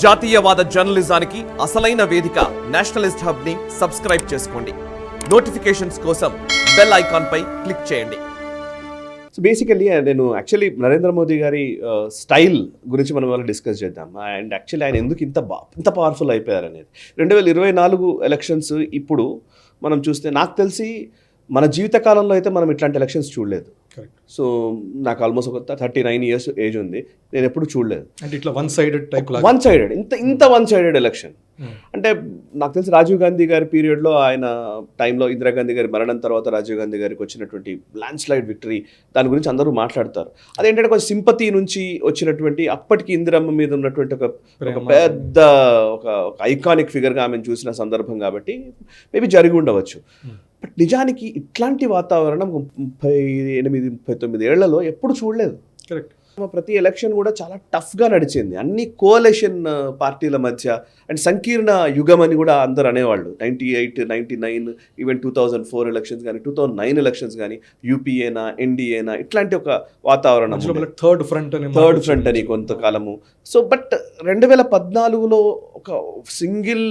జాతీయవాద జర్నలిజానికి అసలైన వేదిక నేషనలిస్ట్ హబ్ ని సబ్స్క్రైబ్ చేసుకోండి. నోటిఫికేషన్స్ కోసం బెల్ ఐకాన్ పై క్లిక్ చేయండి. సో బేసికల్లీ నేను యాక్చువల్లీ నరేంద్ర మోదీ గారి స్టైల్ గురించి మనం వాళ్ళు డిస్కస్ చేద్దాం. అండ్ యాక్చువల్లీ ఆయన ఎందుకు ఇంత పవర్ఫుల్ అయిపోయారు అనేది 2024 ఎలక్షన్స్ ఇప్పుడు మనం చూస్తే నాకు తెలిసి మన జీవితకాలంలో అయితే మనం ఇట్లాంటి ఎలక్షన్స్ చూడలేదు. సో నాకు ఆల్మోస్ట్ ఒక 39 years ఏజ్ ఉంది, నేను ఎప్పుడు చూడలేదు. అంటే ఇట్లా వన్ సైడెడ్ ఇంత వన్ సైడెడ్ ఎలక్షన్. అంటే నాకు తెలిసి రాజీవ్ గాంధీ గారి పీరియడ్లో, ఆయన టైంలో ఇందిరాగాంధీ గారి మరణం తర్వాత రాజీవ్ గాంధీ గారికి వచ్చినటువంటి ల్యాండ్ స్లైడ్ విక్టరీ, దాని గురించి అందరూ మాట్లాడతారు. అదేంటంటే కొంచెం సింపతి నుంచి వచ్చినటువంటి, అప్పటికి ఇందిరమ్మ మీద ఉన్నటువంటి ఒక పెద్ద ఒక ఐకానిక్ ఫిగర్గా ఆమెను చూసిన సందర్భం కాబట్టి మేబీ జరిగి ఉండవచ్చు. బట్ నిజానికి ఇట్లాంటి వాతావరణం 38-39 ఏళ్లలో ఎప్పుడు చూడలేదు. కరెక్ట్. ప్రతి ఎలక్షన్ కూడా చాలా టఫ్గా నడిచింది, అన్ని కోalition పార్టీల మధ్య. అండ్ సంకీర్ణ యుగం అని కూడా అందరు అనేవాళ్ళు. 98, 99, ఈవెన్ 2004 ఎలక్షన్స్ కానీ 2009 ఎలక్షన్స్ కానీ, యూపీఏనా ఎన్డీఏనా ఇట్లాంటి ఒక వాతావరణం, థర్డ్ ఫ్రంట్ అని కొంతకాలము. సో బట్ 2014లో ఒక సింగిల్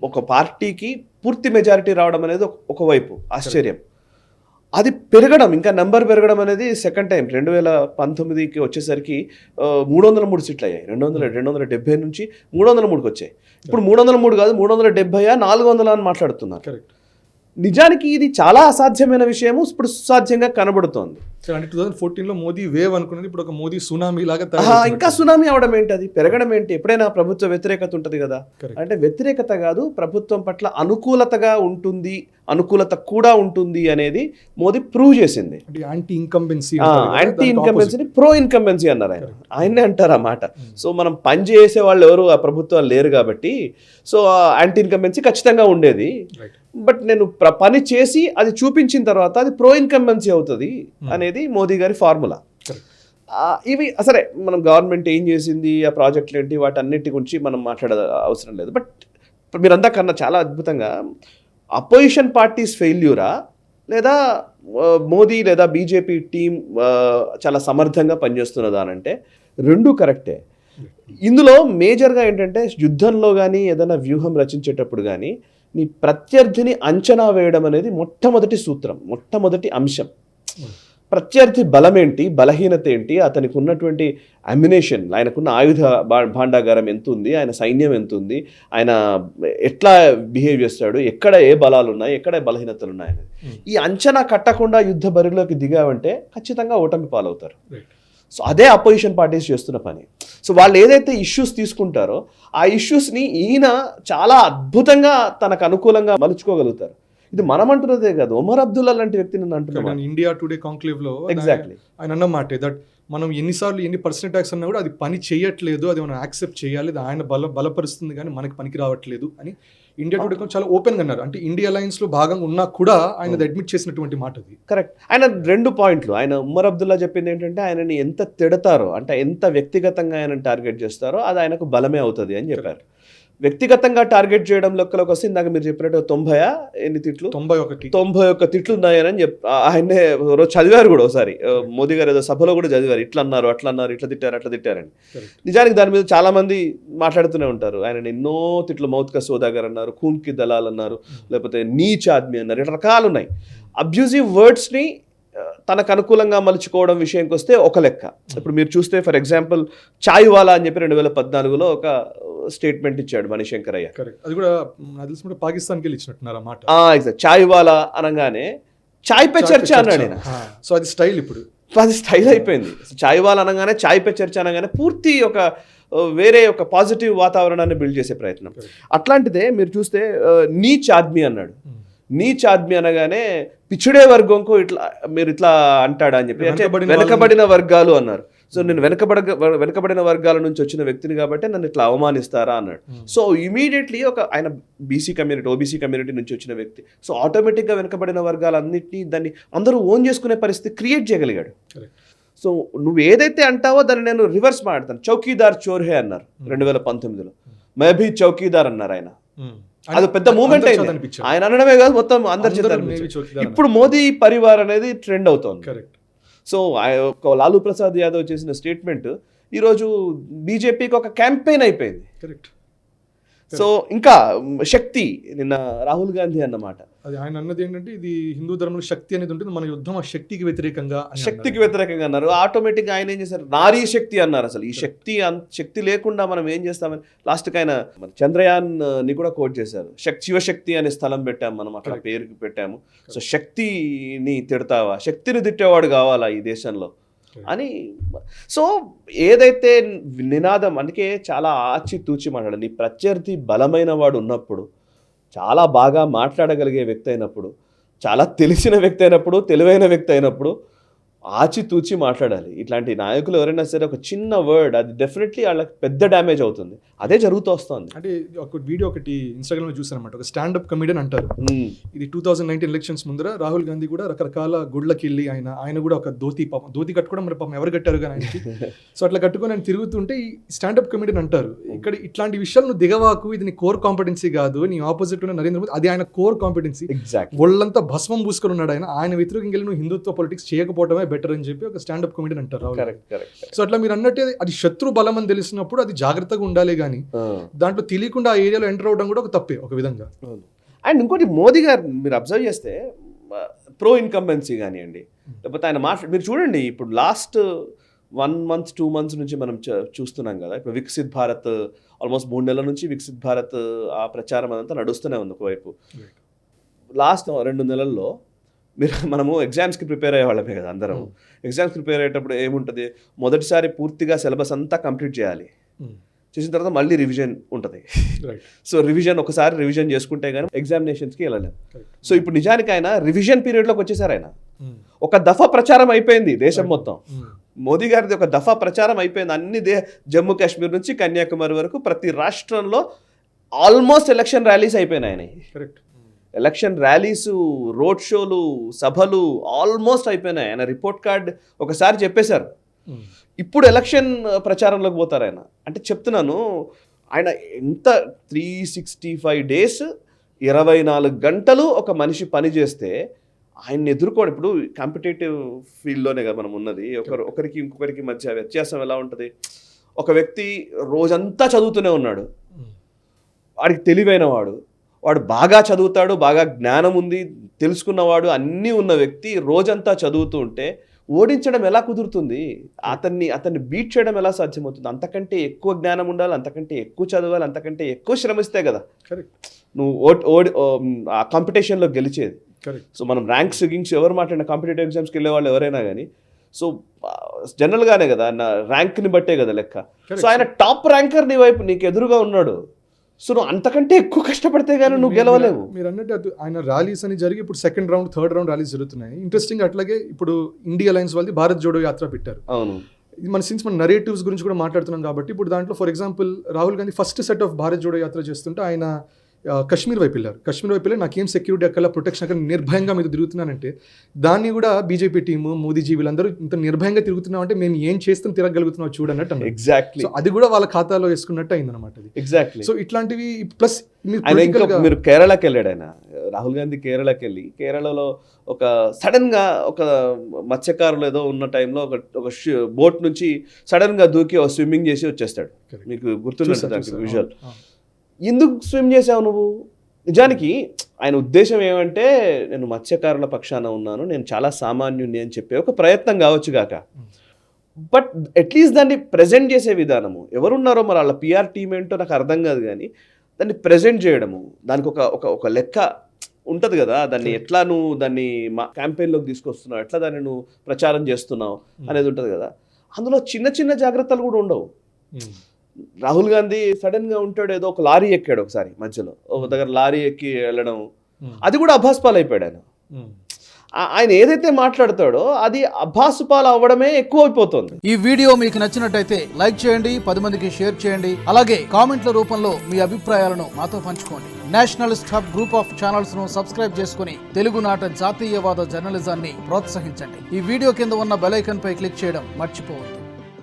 ఒక పార్టీకి పూర్తి మెజారిటీ రావడం అనేది ఒకవైపు ఆశ్చర్యం. అది పెరగడం, ఇంకా నెంబర్ పెరగడం అనేది సెకండ్ టైం 2019కి వచ్చేసరికి 303 సీట్లు అయ్యాయి. 270 నుంచి 303కి వచ్చాయి. ఇప్పుడు 303 కాదు, 370, 400 అని మాట్లాడుతున్నారు. నిజానికి ఇది చాలా అసాధ్యమైన విషయము ఇప్పుడు సుసాధ్యంగా కనబడుతోంది. అంటే 2014లో మోదీ వేవ్ అనుకున్నది ఇప్పుడు ఒక మోదీ సునామీ లాగా, ఇంకా సునామీ అవడం ఏంటి, అది పెరగడం ఏంటి? ఎప్పుడైనా ప్రభుత్వ వ్యతిరేకత ఉంటుంది కదా, అంటే వ్యతిరేకత కాదు, ప్రభుత్వం పట్ల అనుకూలతగా ఉంటుంది, అనుకూలత కూడా ఉంటుంది అనేది మోదీ ప్రూవ్ చేసింది. యాంటీ ఇన్కంబెన్సీ ప్రో ఇన్కంబెన్సీ అన్నారు ఆయన్నే అంటారు ఆ మాట. సో మనం పని చేసే వాళ్ళు ఎవరు ఆ ప్రభుత్వాలు లేరు కాబట్టి, సో యాంటీ ఇన్కంబెన్సీ ఖచ్చితంగా ఉండేది. బట్ నేను పని చేసి అది చూపించిన తర్వాత అది ప్రో ఇన్కంబెన్సీ అవుతుంది అనేది మోదీ గారి ఫార్ములా. ఇవి సరే, మనం గవర్నమెంట్ ఏం చేసింది, ఆ ప్రాజెక్టులు ఏంటి, వాటన్నిటి గురించి మనం మాట్లాడే అవసరం లేదు. బట్ మీరంతా కన్నా చాలా అద్భుతంగా అపోజిషన్ పార్టీస్ ఫెయిల్యూరా లేదా మోదీ లేదా బీజేపీ టీం చాలా సమర్థంగా పనిచేస్తున్నదా అంటే రెండు కరెక్టే. ఇందులో మేజర్గా ఏంటంటే యుద్ధంలో కానీ ఏదైనా వ్యూహం రచించేటప్పుడు కానీ నీ ప్రత్యర్థిని అంచనా వేయడం అనేది మొట్టమొదటి సూత్రం, మొట్టమొదటి అంశం. ప్రత్యర్థి బలం ఏంటి, బలహీనత ఏంటి, అతనికి ఉన్నటువంటి అమ్యునేషన్, ఆయనకున్న ఆయుధ భాండాగారం ఎంత ఉంది, ఆయన సైన్యం ఎంత ఉంది, ఆయన ఎట్లా బిహేవ్ చేస్తాడు, ఎక్కడ ఏ బలాలు ఉన్నాయి, ఎక్కడ బలహీనతలు ఉన్నాయనేది ఈ అంచనా కట్టకుండా యుద్ధ బరిలోకి దిగావంటే ఖచ్చితంగా ఓటమి పాలవుతారు. సో అదే అపోజిషన్ పార్టీస్ చేస్తున్న పని. సో వాళ్ళు ఏదైతే ఇష్యూస్ తీసుకుంటారో ఆ ఇష్యూస్ని ఈయన చాలా అద్భుతంగా తనకు అనుకూలంగా మలుచుకోగలుగుతారు. ఇది మనం అంటున్నదే కాదు, ఒమర్ అబ్దుల్లా లాంటి వ్యక్తిని నేను అంటున్నాను. ఇండియా టుడే కాంక్లేవ్ లో ఎగ్జాక్ట్లీ ఆయన అన్నమాట దట్ మనం ఎన్నిసార్లు ఎన్ని పర్సెంట్ ట్యాక్స్ అన్నా కూడా అది పని చేయట్లేదు, అది మనం యాక్సెప్ట్ చేయాలి, అది ఆయన బలపరుస్తుంది కానీ మనకి పనికి రావట్లేదు అని ఇండియా టుడే చాలా ఓపెన్గా అన్నారు. అంటే ఇండియా అలయన్స్ లో భాగంగా ఉన్నా కూడా ఆయన అడ్మిట్ చేసినటువంటి మాట అది. కరెక్ట్. ఆయన 2 పాయింట్లు, ఆయన ఉమర్ అబ్దుల్లా చెప్పింది ఏంటంటే ఆయనని ఎంత తిడతారో, అంటే ఎంత వ్యక్తిగతంగా ఆయన టార్గెట్ చేస్తారో అది ఆయనకు బలమే అవుతుంది అని చెప్పారు. వ్యక్తిగతంగా టార్గెట్ చేయడం లెక్కలోకి వస్తే ఇందాక మీరు చెప్పినట్టు 91 తిట్లు ఉన్నాయని ఆయనే రోజు చదివారు కూడా ఒకసారి. మోదీ గారు ఏదో సభలో కూడా చదివారు, ఇట్లా అన్నారు, అట్లా అన్నారు, ఇట్లా తిట్టారు, అట్లా తిట్టారని. నిజానికి దాని మీద చాలా మంది మాట్లాడుతూనే ఉంటారు. ఆయన ఎన్నో తిట్లు, మౌత్కా సోదాగర్ అన్నారు, ఖూన్కి దళాల్ అన్నారు, లేకపోతే నీచ్ ఆద్మీ అన్నారు, ఇట్లా రకాలు ఉన్నాయి. అబ్యూజివ్ వర్డ్స్ని తనకు అనుకూలంగా మలుచుకోవడం విషయంకి వస్తే ఒక లెక్క. ఇప్పుడు మీరు చూస్తే ఫర్ ఎగ్జాంపుల్ చాయ్ వాలా అని చెప్పి 2014లో ఒక స్టేట్మెంట్ ఇచ్చాడు మణిశంకర్ అయ్య. అది కూడా పాకిస్తాన్కి ఇచ్చినట్టున్నారు అన్నమాట. ఎగ్జాక్ట్, చాయ్ వాలా అనగానే చాయ్ పే చర్చ అన్నాడు ఆయన. సో అది స్టైల్, ఇప్పుడు అది స్టైల్ అయిపోయింది. చాయ్ వాలా అనగానే, చాయ్ పే చర్చ అనగానే పూర్తి ఒక వేరే ఒక పాజిటివ్ వాతావరణాన్ని బిల్డ్ చేసే ప్రయత్నం. అట్లాంటిదే మీరు చూస్తే నీచ్ ఆద్మీ అన్నాడు. నీచ్ ఆద్మీ అనగానే పిచ్చుడే వర్గంకు ఇట్లా మీరు ఇట్లా అంటాడా అని చెప్పి, వెనకబడిన వర్గాలు అన్నారు. సో నేను వెనకబడిన వర్గాల నుంచి వచ్చిన వ్యక్తిని కాబట్టి నన్ను ఇట్లా అవమానిస్తారా అన్నాడు. సో ఇమీడియట్లీ ఆయన ఓబీసీ కమ్యూనిటీ నుంచి వచ్చిన వ్యక్తి. సో ఆటోమేటిక్గా వెనకబడిన వర్గాలన్నింటినీ దాన్ని అందరూ ఓన్ చేసుకునే పరిస్థితి క్రియేట్ చేయగలిగాడు. సో నువ్వు ఏదైతే అంటావో దాన్ని నేను రివర్స్ మాట్లాడతాను. చౌకీదార్ చోర్హే అన్నారు 2019లో, మేబీ చౌకీదార్ అన్నారు ఆయన. అది పెద్ద మూమెంట్ అయింది. ఆయన అనడమే కాదు, మొత్తం అందరి చేత. ఇప్పుడు మోదీ పరివార్ అనేది ట్రెండ్ అవుతోంది. సో లాలూ ప్రసాద్ యాదవ్ చేసిన స్టేట్మెంట్ ఈరోజు బీజేపీకి ఒక క్యాంపెయిన్ అయిపోయింది. కరెక్ట్. సో ఇంకా శక్తి నిన్న రాహుల్ గాంధీ అన్నమాట, అది ఆయన అన్నది ఏంటంటే ఇది హిందూ ధర్మంలో శక్తి అనేది ఉంటుంది, మన యుద్ధం ఆ శక్తికి వ్యతిరేకంగా అని శక్తికి వ్యతిరేకంగా అన్నారు. ఆటోమేటిక్గా ఆయన ఏం చేశారు, నారీ శక్తి అన్నారు. అసలు ఈ శక్తి లేకుండా మనం ఏం చేస్తామని లాస్ట్కి ఆయన చంద్రయాన్ ని కూడా కోట్ చేశారు. శివశక్తి అనే స్థలం పెట్టాము మనం, అక్కడ పేరుకి పెట్టాము. సో శక్తిని తిడతావా, శక్తిని తిట్టేవాడు కావాలా ఈ దేశంలో అని. సో ఏదైతే నినాదం, అందుకే చాలా ఆచితూచి మాట్లాడాలి. నీ ప్రత్యర్థి బలమైన వాడు ఉన్నప్పుడు, చాలా బాగా మాట్లాడగలిగే వ్యక్తి అయినప్పుడు, చాలా తెలిసిన వ్యక్తి అయినప్పుడు, తెలివైన వ్యక్తి అయినప్పుడు ఆచితూచి మాట్లాడాలి. ఇట్లాంటి నాయకులు ఎవరైనా సరే ఒక చిన్న వర్డ్ అది డెఫినెట్లీ వాళ్ళకి పెద్ద డ్యామేజ్ అవుతుంది. అదే జరుగుతూ వస్తుంది. అంటే ఒక వీడియో ఒకటి ఇన్స్టాగ్రామ్లో చూసాను అనమాట. ఒక స్టాండప్ కమెడియన్ అంటారు, ఇది 2019 ఎలక్షన్స్ ముందర రాహుల్ గాంధీ కూడా రకరకాల గుడ్లకి వెళ్ళి ఆయన కూడా ఒక ధోతి కట్టుకోవడం, మరి పాపం ఎవరు కట్టారు కానీ ఆయనకి. సో అట్లా కట్టుకొని ఆయన తిరుగుతుంటే ఈ స్టాండప్ కమెడియన్ అంటారు, ఇక్కడ ఇట్లాంటి విషయాలు నువ్వు దిగవాకు, ఇది నీ కోర్ కాంపిటెన్సీ కాదు, నీ ఆపోజిట్ ఉన్న నరేంద్ర మోదీ అది ఆయన కోర్ కాంపిటెన్సీ. ఒళ్ళంతా భస్మం పూసుకొని ఉన్నాడు ఆయన వ్యతిరేకంగా వెళ్ళి నువ్వు హిందుత్వ పొలిటిక్స్ చేయకపోవడమే బెటర్ అని చెప్పి ఒక స్టాండప్ కమెడియన్ అంటారు. సో అట్లా మీరు అన్నట్టే అది శత్రు బలం అని తెలిసినప్పుడు అది జాగ్రత్తగా ఉండాలి, కానీ దాంట్లో తెలియకుండా ఆ ఏరియాలో ఎంటర్ అవడం కూడా ఒక తప్పే ఒక విధంగా. అండ్ ఇంకోటి, మోదీ గారు మీరు అబ్జర్వ్ చేస్తే ప్రో ఇన్కంబెన్సీ కానివ్వండి, లేకపోతే ఆయన మీరు చూడండి, ఇప్పుడు లాస్ట్ 1 month 2 months నుంచి మనం చూస్తున్నాం కదా. ఇప్పుడు వికసిత్ భారత్ ఆల్మోస్ట్ 3 నెలల నుంచి వికసిత్ భారత్ ఆ ప్రచారం అదంతా నడుస్తూనే ఉంది. ఒకవైపు లాస్ట్ 2 నెలల్లో మనము ఎగ్జామ్స్కి ప్రిపేర్ అయ్యేవాళ్ళమే కదా అందరం. ఎగ్జామ్స్కి ప్రిపేర్ అయ్యేటప్పుడు ఏముంటుంది, మొదటిసారి పూర్తిగా సిలబస్ అంతా కంప్లీట్ చేయాలి, చేసిన తర్వాత మళ్ళీ రివిజన్ ఉంటుంది. సో ఒకసారి రివిజన్ చేసుకుంటే కానీ ఎగ్జామినేషన్స్కి వెళ్ళలేము. సో ఇప్పుడు నిజానికి ఆయన రివిజన్ పీరియడ్లోకి వచ్చేసారు. ఆయన ఒక దఫా ప్రచారం అయిపోయింది దేశం మొత్తం. మోదీ గారిది ఒక దఫా ప్రచారం అయిపోయింది. అన్ని జమ్మూ కాశ్మీర్ నుంచి కన్యాకుమారి వరకు ప్రతి రాష్ట్రంలో ఆల్మోస్ట్ ఎలక్షన్ ర్యాలీస్ అయిపోయినాయి ఆయన. ఎలక్షన్ ర్యాలీస్, రోడ్ షోలు, సభలు ఆల్మోస్ట్ అయిపోయినాయి. ఆయన రిపోర్ట్ కార్డ్ ఒకసారి చెప్పేశారు. ఇప్పుడు ఎలక్షన్ ప్రచారంలోకి పోతారు ఆయన. అంటే చెప్తున్నాను, ఆయన ఎంత 365 days 24 గంటలు ఒక మనిషి పని చేస్తే ఆయన్ని ఎదుర్కోవడం. ఇప్పుడు కాంపిటేటివ్ ఫీల్డ్లోనే కదా మనం ఉన్నది. ఒకరికి ఇంకొకరికి మధ్య వ్యత్యాసం ఎలా ఉంటుంది, ఒక వ్యక్తి రోజంతా చదువుతూనే ఉన్నాడు, వాడికి తెలివైన వాడు బాగా చదువుతాడు, బాగా జ్ఞానం ఉంది, తెలుసుకున్నవాడు, అన్నీ ఉన్న వ్యక్తి రోజంతా చదువుతూ ఉంటే ఓడించడం ఎలా కుదురుతుంది? అతన్ని బీట్ చేయడం ఎలా సాధ్యమవుతుంది? అంతకంటే ఎక్కువ జ్ఞానం ఉండాలి, అంతకంటే ఎక్కువ చదవాలి, అంతకంటే ఎక్కువ శ్రమిస్తే కదా నువ్వు ఆ కాంపిటీషన్లో గెలిచేది. సో మనం ర్యాంక్స్ ఎవరు మాట్లాడిన కాంపిటేటివ్ ఎగ్జామ్స్కి వెళ్ళే వాళ్ళు ఎవరైనా కానీ సో జనరల్గానే కదా, ర్యాంక్ని బట్టే కదా లెక్క. సో ఆయన టాప్ ర్యాంకర్ నీ వైపు నీకు ఎదురుగా ఉన్నాడు. సో నువ్వు అంతకంటే ఎక్కువ కష్టపడితే కానీ నువ్వు గెలవలేవు. మీరు అన్నట్టు ఆయన ర్యాలీస్ అని జరిగి ఇప్పుడు 2nd round 3rd round rallies జరుగుతున్నాయి. ఇంట్రెస్టింగ్. అట్లాగే ఇప్పుడు ఇండియా అలయన్స్ వాళ్ళది భారత్ జోడో యాత్ర పెట్టారు. అవును, ఇది మన నరేటివ్స్ గురించి కూడా మాట్లాడుతున్నాం కాబట్టి ఇప్పుడు దాంట్లో for example Rahul Gandhi first set of Bharat Jodo Yatra చేస్తుంటే ఆయన కశ్మీర్ వైపు వెళ్ళారు. నాకేం సెక్యూరిటీ అక్కడ ప్రొటెక్షన్ అక్కడ నిర్భయంగా మీరు తిరుగుతున్నానంటే దాన్ని కూడా బీజేపీ టీము, మోదీజీ వీళ్ళందరూ ఇంత నిర్భయంగా తిరుగుతున్నాం అంటే మేము ఏం చేస్తాం తిరగలుగుతున్నాం చూడన్నట్టు. ఎగ్జాక్ట్లీ అది కూడా వాళ్ళ ఖాతాలో వేసుకున్నట్టు అయిందన్నమాట. ఎగ్జాక్ట్లీ. సో ఇట్లాంటివి ప్లస్ మీరు కేరళకి వెళ్ళాడు ఆయన, రాహుల్ గాంధీ కేరళకి వెళ్ళి కేరళలో ఒక సడన్ గా ఒక మత్స్యకారులు ఏదో ఉన్న టైంలో ఒక బోట్ నుంచి సడన్ గా దూకి స్విమ్మింగ్ చేసి వచ్చేస్తాడు. మీకు గుర్తున్నట్టు విజువల్. ఎందుకు స్విమ్ చేసావు నువ్వు? నిజానికి ఆయన ఉద్దేశం ఏమంటే నేను మత్స్యకారుల పక్షాన ఉన్నాను, నేను చాలా సామాన్యుని అని చెప్పే ఒక ప్రయత్నం కావచ్చు గాక. బట్ అట్లీస్ట్ దాన్ని ప్రజెంట్ చేసే విధానము, ఎవరున్నారో మరి వాళ్ళ పిఆర్ టీం ఏంటో నాకు అర్థం కాదు, కానీ దాన్ని ప్రజెంట్ చేయడము, దానికి ఒక లెక్క ఉంటుంది కదా, దాన్ని ఎట్లా నువ్వు దాన్ని క్యాంపెయిన్లోకి తీసుకొస్తున్నావు, ఎట్లా దాన్ని నువ్వు ప్రచారం చేస్తున్నావు అనేది ఉంటుంది కదా. అందులో చిన్న చిన్న జాగ్రత్తలు కూడా ఉండవు. రాహుల్ గాంధీ సడన్ గా ఉంటాడు, ఏదో ఒక లారీ ఎక్కాడు ఒకసారి మధ్యలో, ఒక దగ్గర లారీ ఎక్కి వెళ్ళడం, అది కూడా అభాస్పాలు అయిపోయాడు ఆయన. ఆయన ఏదైతే మాట్లాడతాడో అది అభాసుపాలు అవ్వడమే ఎక్కువ అయిపోతుంది. ఈ వీడియో మీకు నచ్చినట్టయితే లైక్ చేయండి, 10 మందికి షేర్ చేయండి, అలాగే కామెంట్ల రూపంలో మీ అభిప్రాయాలను మాతో పంచుకోండి. Nationalist hub group of channels ను సబ్స్క్రైబ్ చేసుకుని తెలుగునాట జాతీయవాద జర్నలిజాన్ని ప్రోత్సహించండి. ఈ వీడియో కింద ఉన్న బెల్ ఐకాన్ పై క్లిక్ చేయడం మర్చిపోవద్దు.